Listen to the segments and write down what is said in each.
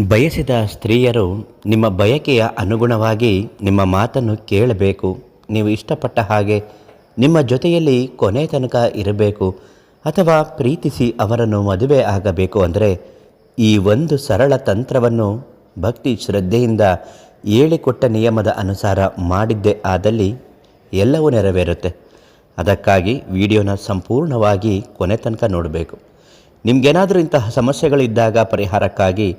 ಬಯಸಿದ ಸ್ತ್ರೀಯರು ನಿಮ್ಮ ಬಯಕೆಯ ಅನುಗುಣವಾಗಿ ನಿಮ್ಮ ಮಾತನ್ನು ಕೇಳಬೇಕು. ನೀವು ಇಷ್ಟಪಟ್ಟ ಹಾಗೆ ನಿಮ್ಮ ಜೊತೆಯಲ್ಲಿ ಕೊನೆ ತನಕ ಇರಬೇಕು ಅಥವಾ ಪ್ರೀತಿಸಿ ಅವರನ್ನು ಮದುವೆ ಆಗಬೇಕು ಅಂದರೆ ಈ ಒಂದು ಸರಳ ತಂತ್ರವನ್ನು ಭಕ್ತಿ ಶ್ರದ್ಧೆಯಿಂದ ಹೇಳಿಕೊಟ್ಟ ನಿಯಮದ ಅನುಸಾರ ಮಾಡಿದ್ದೇ ಆದಲ್ಲಿ ಎಲ್ಲವೂ ನೆರವೇರುತ್ತೆ. ಅದಕ್ಕಾಗಿ ವಿಡಿಯೋನ ಸಂಪೂರ್ಣವಾಗಿ ಕೊನೆ ತನಕ ನೋಡಬೇಕು. ನಿಮಗೇನಾದರೂ ಇಂತಹ ಸಮಸ್ಯೆಗಳಿದ್ದಾಗ ಪರಿಹಾರಕ್ಕಾಗಿ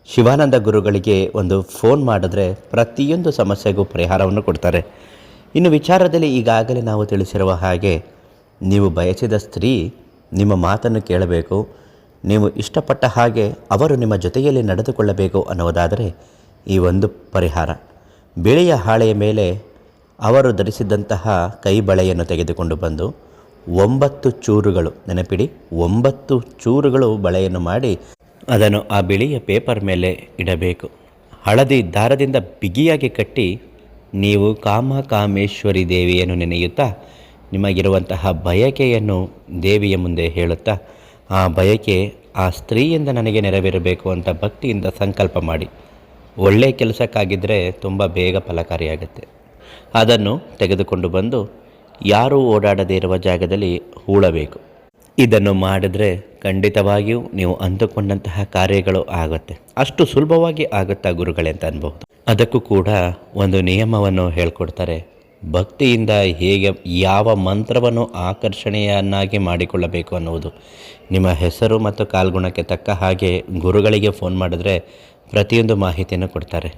ಶಿವಾನಂದ ಗುರುಗಳಿಗೆ ಒಂದು ಫೋನ್ ಮಾಡಿದ್ರೆ ಪ್ರತಿಯೊಂದು ಸಮಸ್ಯೆಗೂ ಪರಿಹಾರವನ್ನು ಕೊಡ್ತಾರೆ. ಇನ್ನು ವಿಚಾರದಲ್ಲಿ ಈಗಾಗಲೇ ನಾವು ತಿಳಿಸಿರುವ ಹಾಗೆ ನೀವು ಬಯಸಿದ ಸ್ತ್ರೀ ನಿಮ್ಮ ಮಾತನ್ನು ಕೇಳಬೇಕು, ನೀವು ಇಷ್ಟಪಟ್ಟ ಹಾಗೆ ಅವರು ನಿಮ್ಮ ಜೊತೆಯಲ್ಲಿ ನಡೆದುಕೊಳ್ಳಬೇಕು ಅನ್ನೋದಾದರೆ ಈ ಒಂದು ಪರಿಹಾರ. ಬಿಳಿಯ ಹಾಳೆಯ ಮೇಲೆ ಅವರು ಧರಿಸಿದ್ದಂತಹ ಕೈ ಬಳೆಯನ್ನು ತೆಗೆದುಕೊಂಡು ಬಂದು 9 ಚೂರುಗಳು, ನೆನಪಿಡಿ 9 ಚೂರುಗಳು ಬಳೆಯನ್ನು ಮಾಡಿ ಅದನ್ನು ಆ ಬಿಳಿಯ ಪೇಪರ್ ಮೇಲೆ ಇಡಬೇಕು. ಹಳದಿ ದಾರದಿಂದ ಬಿಗಿಯಾಗಿ ಕಟ್ಟಿ ನೀವು ಕಾಮೇಶ್ವರಿ ದೇವಿಯನ್ನು ನೆನೆಯುತ್ತಾ ನಿಮಗಿರುವಂತಹ ಬಯಕೆಯನ್ನು ದೇವಿಯ ಮುಂದೆ ಹೇಳುತ್ತಾ ಆ ಬಯಕೆ ಆ ಸ್ತ್ರೀಯಿಂದ ನನಗೆ ನೆರವೇರಬೇಕು ಅಂತ ಭಕ್ತಿಯಿಂದ ಸಂಕಲ್ಪ ಮಾಡಿ. ಒಳ್ಳೆಯ ಕೆಲಸಕ್ಕಾಗಿದ್ದರೆ ತುಂಬ ಬೇಗ ಫಲಕಾರಿಯಾಗುತ್ತೆ. ಅದನ್ನು ತೆಗೆದುಕೊಂಡು ಬಂದು ಯಾರೂ ಓಡಾಡದೇ ಇರುವ ಜಾಗದಲ್ಲಿ ಹೂಳಬೇಕು. ಇದನ್ನು ಮಾಡಿದ್ರೆ ಖಂಡಿತವಾಗಿಯೂ ನೀವು ಅಂದುಕೊಂಡಂತಹ ಕಾರ್ಯಗಳು ಆಗುತ್ತೆ. ಅಷ್ಟು ಸುಲಭವಾಗಿ ಆಗುತ್ತಾ ಗುರುಗಳೇ ಅಂತ ಅನ್ಬಹುದು. ಅದಕ್ಕೂ ಕೂಡ ಒಂದು ನಿಯಮವನ್ನು ಹೇಳ್ಕೊಡ್ತಾರೆ. ಭಕ್ತಿಯಿಂದ ಹೇಗೆ ಯಾವ ಮಂತ್ರವನ್ನು ಆಕರ್ಷಣೆಯನ್ನಾಗಿ ಮಾಡಿಕೊಳ್ಳಬೇಕು ಅನ್ನುವುದು. ನಿಮ್ಮ ಹೆಸರು ಮತ್ತು ಕಾಲ್ಗುಣಕ್ಕೆ ತಕ್ಕ ಹಾಗೆ ಗುರುಗಳಿಗೆ ಫೋನ್ ಮಾಡಿದ್ರೆ ಪ್ರತಿಯೊಂದು ಮಾಹಿತಿಯನ್ನು ಕೊಡ್ತಾರೆ.